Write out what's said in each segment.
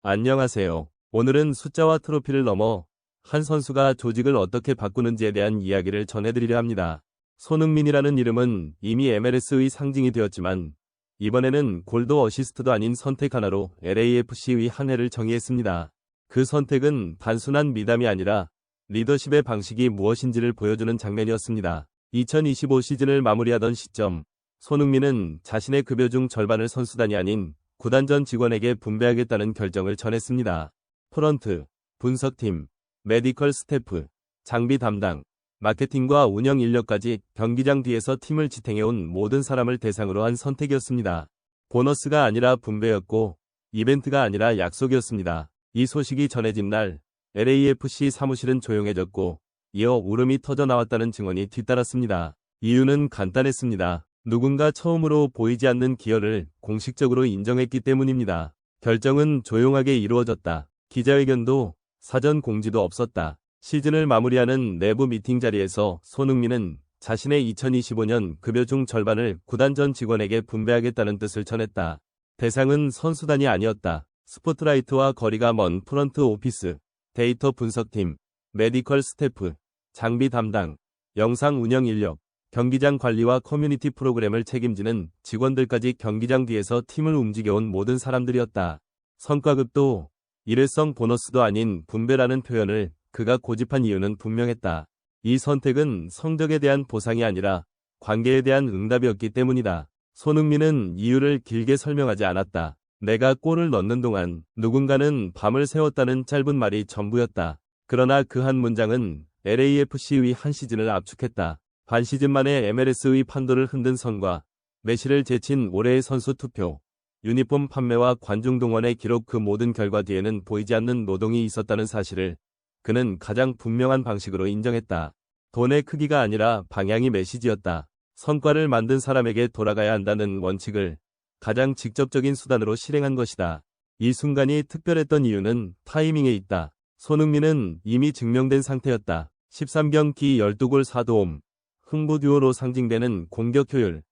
안녕하세요. 오늘은 숫자와 트로피를 넘어 한 선수가 조직을 어떻게 바꾸는지에 대한 이야기를 전해드리려 합니다. 손흥민이라는 이름은 이미 MLS의 상징이 되었지만 이번에는 골도 어시스트도 아닌 선택 하나로 LAFC의 한 해를 정의했습니다. 그 선택은 단순한 미담이 아니라 리더십의 방식이 무엇인지를 보여주는 장면이었습니다. 2025 시즌을 마무리하던 시점, 손흥민은 자신의 급여 중 절반을 선수단이 아닌 구단 전 직원에게 분배하겠다는 결정을 전했습니다. 프런트, 분석팀, 메디컬 스태프, 장비 담당, 마케팅과 운영 인력까지 경기장 뒤에서 팀을 지탱해온 모든 사람을 대상으로 한 선택이었습니다. 보너스가 아니라 분배였고 이벤트가 아니라 약속이었습니다. 이 소식이 전해진 날 LAFC 사무실은 조용해졌고 이어 울음이 터져나왔다는 증언이 뒤따랐습니다. 이유는 간단했습니다. 누군가 처음으로 보이지 않는 기여를 공식적으로 인정했기 때문입니다. 결정은 조용하게 이루어졌다. 기자회견도 사전 공지도 없었다. 시즌을 마무리하는 내부 미팅 자리에서 손흥민은 자신의 2025년 급여 중 절반을 구단 전 직원에게 분배하겠다는 뜻을 전했다. 대상은 선수단이 아니었다. 스포트라이트와 거리가 먼 프런트 오피스, 데이터 분석팀, 메디컬 스태프, 장비 담당, 영상 운영 인력, 경기장 관리와 커뮤니티 프로그램을 책임지는 직원들까지 경기장 뒤에서 팀을 움직여온 모든 사람들이었다. 성과급도 일회성 보너스도 아닌 분배라는 표현을 그가 고집한 이유는 분명했다. 이 선택은 성적에 대한 보상이 아니라 관계에 대한 응답이었기 때문이다. 손흥민은 이유를 길게 설명하지 않았다. 내가 골을 넣는 동안 누군가는 밤을 새웠다는 짧은 말이 전부였다. 그러나 그 한 문장은 LAFC의 한 시즌을 압축했다. 반 시즌 만에 MLS의 판도를 흔든 선과 메시를 제친 올해의 선수 투표, 유니폼 판매와 관중 동원의 기록 그 모든 결과 뒤에는 보이지 않는 노동이 있었다는 사실을 그는 가장 분명한 방식으로 인정했다. 돈의 크기가 아니라 방향이 메시지였다. 성과를 만든 사람에게 돌아가야 한다는 원칙을 가장 직접적인 수단으로 실행한 것이다. 이 순간이 특별했던 이유는 타이밍에 있다. 손흥민은 이미 증명된 상태였다. 13경기 12골 4도움, 흥부 듀오로 상징되는 공격 효율,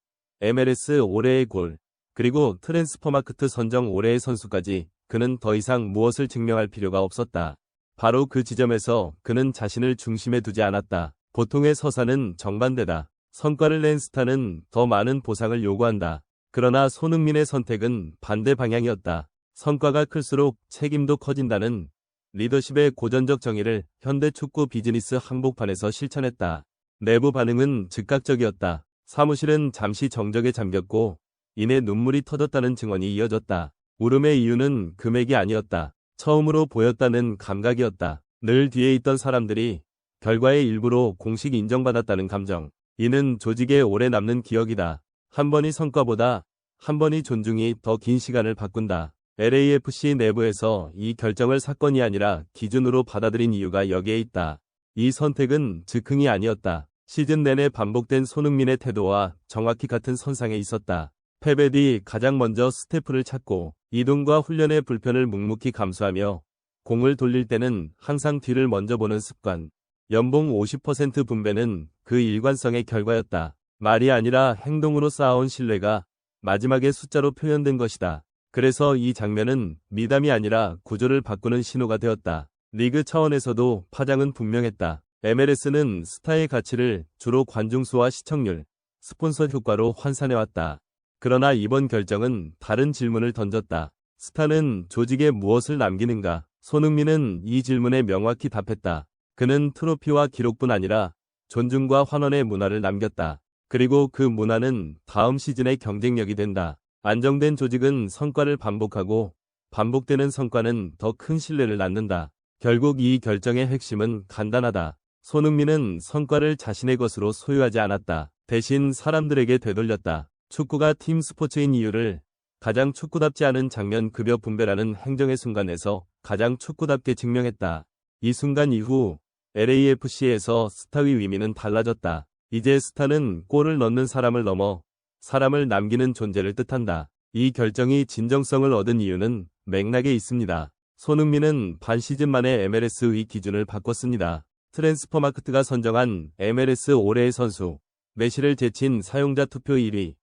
MLS 올해의 골, 그리고 트랜스퍼마크트 선정 올해의 선수까지 그는 더 이상 무엇을 증명할 필요가 없었다. 바로 그 지점에서 그는 자신을 중심에 두지 않았다. 보통의 서사는 정반대다. 성과를 낸 스타는 더 많은 보상을 요구한다. 그러나 손흥민의 선택은 반대 방향이었다. 성과가 클수록 책임도 커진다는 리더십의 고전적 정의를 현대 축구 비즈니스 한복판에서 실천했다. 내부 반응은 즉각적이었다. 사무실은 잠시 정적에 잠겼고 이내 눈물이 터졌다는 증언이 이어졌다. 울음의 이유는 금액이 아니었다. 처음으로 보였다는 감각이었다. 늘 뒤에 있던 사람들이 결과의 일부로 공식 인정받았다는 감정. 이는 조직에 오래 남는 기억이다. 한 번이 성과보다 한 번이 존중이 더 긴 시간을 바꾼다. LAFC 내부에서 이 결정을 사건이 아니라 기준으로 받아들인 이유가 여기에 있다. 이 선택은 즉흥이 아니었다. 시즌 내내 반복된 손흥민의 태도와 정확히 같은 선상에 있었다. 패배 뒤 가장 먼저 스태프를 찾고 이동과 훈련의 불편을 묵묵히 감수하며 공을 돌릴 때는 항상 뒤를 먼저 보는 습관. 연봉 50% 분배는 그 일관성의 결과였다. 말이 아니라 행동으로 쌓아온 신뢰가 마지막에 숫자로 표현된 것이다. 그래서 이 장면은 미담이 아니라 구조를 바꾸는 신호가 되었다. 리그 차원에서도 파장은 분명했다. MLS는 스타의 가치를 주로 관중수와 시청률, 스폰서 효과로 환산해왔다. 그러나 이번 결정은 다른 질문을 던졌다. 스타는 조직에 무엇을 남기는가? 손흥민은 이 질문에 명확히 답했다. 그는 트로피와 기록뿐 아니라 존중과 환원의 문화를 남겼다. 그리고 그 문화는 다음 시즌의 경쟁력이 된다. 안정된 조직은 성과를 반복하고 반복되는 성과는 더 큰 신뢰를 낳는다. 결국 이 결정의 핵심은 간단하다. 손흥민은 성과를 자신의 것으로 소유하지 않았다. 대신 사람들에게 되돌렸다. 축구가 팀 스포츠인 이유를 가장 축구답지 않은 장면 급여 분배라는 행정의 순간에서 가장 축구답게 증명했다. 이 순간 이후 LAFC에서 스타의 의미는 달라졌다. 이제 스타는 골을 넣는 사람을 넘어 사람을 남기는 존재를 뜻한다. 이 결정이 진정성을 얻은 이유는 맥락에 있습니다. 손흥민은 반 시즌 만에 MLS의 기준을 바꿨습니다. 트랜스퍼마크트가 선정한 MLS 올해의 선수, 메시를 제친 사용자 투표 1위,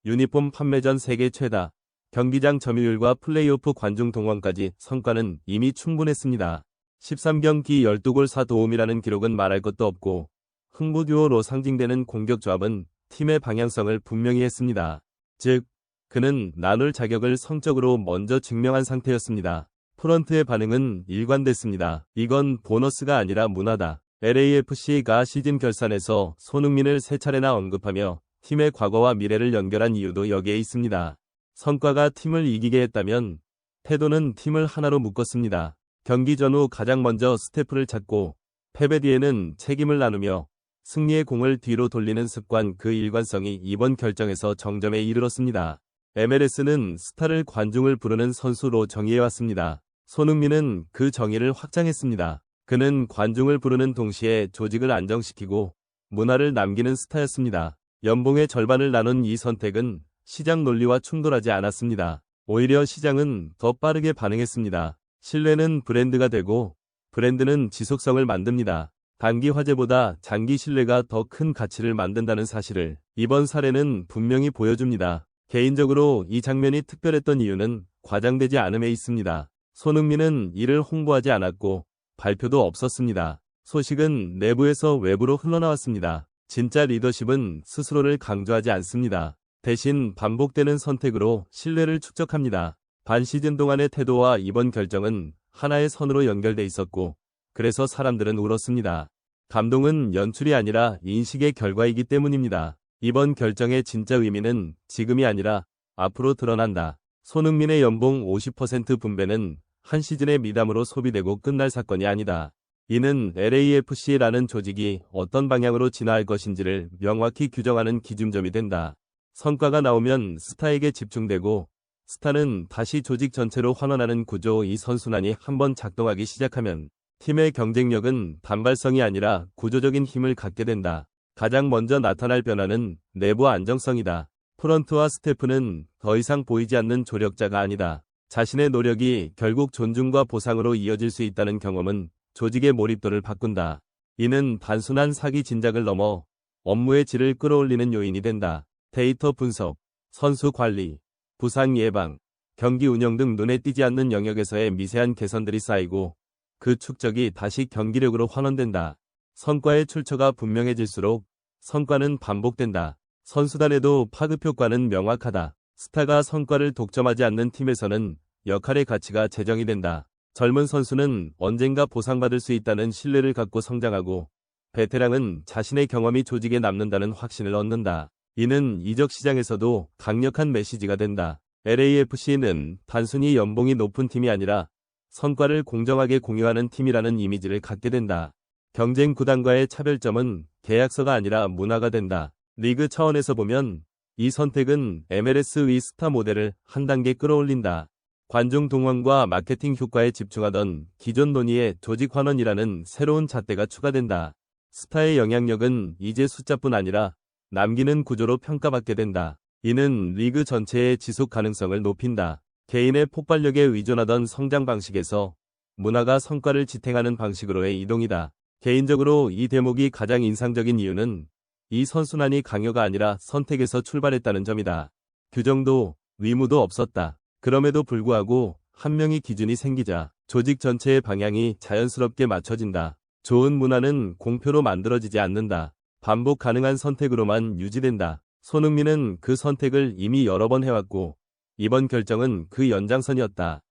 유니폼 판매 전 세계 최다, 경기장 점유율과 플레이오프 관중 동원까지 성과는 이미 충분했습니다. 13경기 12골 4도움이라는 기록은 말할 것도 없고 흥부 듀오로 상징되는 공격 조합은 팀의 방향성을 분명히 했습니다. 즉, 그는 나눌 자격을 성적으로 먼저 증명한 상태였습니다. 프런트의 반응은 일관됐습니다. 이건 보너스가 아니라 문화다. LAFC가 시즌 결산에서 손흥민을 3차례나 언급하며 팀의 과거와 미래를 연결한 이유도 여기에 있습니다. 성과가 팀을 이기게 했다면 태도는 팀을 하나로 묶었습니다. 경기 전후 가장 먼저 스태프를 찾고 패배 뒤에는 책임을 나누며 승리의 공을 뒤로 돌리는 습관, 그 일관성이 이번 결정에서 정점에 이르렀습니다. MLS는 스타를 관중을 부르는 선수로 정의해왔습니다. 손흥민은 그 정의를 확장했습니다. 그는 관중을 부르는 동시에 조직을 안정시키고 문화를 남기는 스타였습니다. 연봉의 절반을 나눈 이 선택은 시장 논리와 충돌하지 않았습니다. 오히려 시장은 더 빠르게 반응했습니다. 신뢰는 브랜드가 되고 브랜드는 지속성을 만듭니다. 단기 화제보다 장기 신뢰가 더 큰 가치를 만든다는 사실을 이번 사례는 분명히 보여줍니다. 개인적으로 이 장면이 특별했던 이유는 과장되지 않음에 있습니다. 손흥민은 이를 홍보하지 않았고 발표도 없었습니다. 소식은 내부에서 외부로 흘러나왔습니다. 진짜 리더십은 스스로를 강조하지 않습니다. 대신 반복되는 선택으로 신뢰를 축적합니다. 반 시즌 동안의 태도와 이번 결정은 하나의 선으로 연결돼 있었고, 그래서 사람들은 울었습니다. 감동은 연출이 아니라 인식의 결과이기 때문입니다. 이번 결정의 진짜 의미는 지금이 아니라 앞으로 드러난다. 손흥민의 연봉 50% 분배는 한 시즌의 미담으로 소비되고 끝날 사건이 아니다. 이는 LAFC라는 조직이 어떤 방향으로 진화할 것인지를 명확히 규정하는 기준점이 된다. 성과가 나오면 스타에게 집중되고 스타는 다시 조직 전체로 환원하는 구조, 이 선순환이 한번 작동하기 시작하면 팀의 경쟁력은 단발성이 아니라 구조적인 힘을 갖게 된다. 가장 먼저 나타날 변화는 내부 안정성이다. 프런트와 스태프는 더 이상 보이지 않는 조력자가 아니다. 자신의 노력이 결국 존중과 보상으로 이어질 수 있다는 경험은 조직의 몰입도를 바꾼다. 이는 단순한 사기 진작을 넘어 업무의 질을 끌어올리는 요인이 된다. 데이터 분석, 선수 관리, 부상 예방, 경기 운영 등 눈에 띄지 않는 영역에서의 미세한 개선들이 쌓이고 그 축적이 다시 경기력으로 환원된다. 성과의 출처가 분명해질수록 성과는 반복된다. 선수단에도 파급 효과는 명확하다. 스타가 성과를 독점하지 않는 팀에서는 역할의 가치가 재정이 된다. 젊은 선수는 언젠가 보상받을 수 있다는 신뢰를 갖고 성장하고 베테랑은 자신의 경험이 조직에 남는다는 확신을 얻는다. 이는 이적 시장에서도 강력한 메시지가 된다. LAFC는 단순히 연봉이 높은 팀이 아니라 성과를 공정하게 공유하는 팀이라는 이미지를 갖게 된다. 경쟁 구단과의 차별점은 계약서가 아니라 문화가 된다. 리그 차원에서 보면 이 선택은 MLS의 스타 모델을 한 단계 끌어올린다. 관중 동원과 마케팅 효과에 집중하던 기존 논의에 조직 환원이라는 새로운 잣대가 추가된다. 스타의 영향력은 이제 숫자뿐 아니라 남기는 구조로 평가받게 된다. 이는 리그 전체의 지속 가능성을 높인다. 개인의 폭발력에 의존하던 성장 방식에서 문화가 성과를 지탱하는 방식으로의 이동이다. 개인적으로 이 대목이 가장 인상적인 이유는 이 선순환이 강요가 아니라 선택에서 출발했다는 점이다. 규정도 의무도 없었다. 그럼에도 불구하고 한 명의 기준이 생기자 조직 전체의 방향이 자연스럽게 맞춰진다. 좋은 문화는 공표로 만들어지지 않는다. 반복 가능한 선택으로만 유지된다. 손흥민은 그 선택을 이미 여러 번 해왔고 이번 결정은 그 연장선이었다.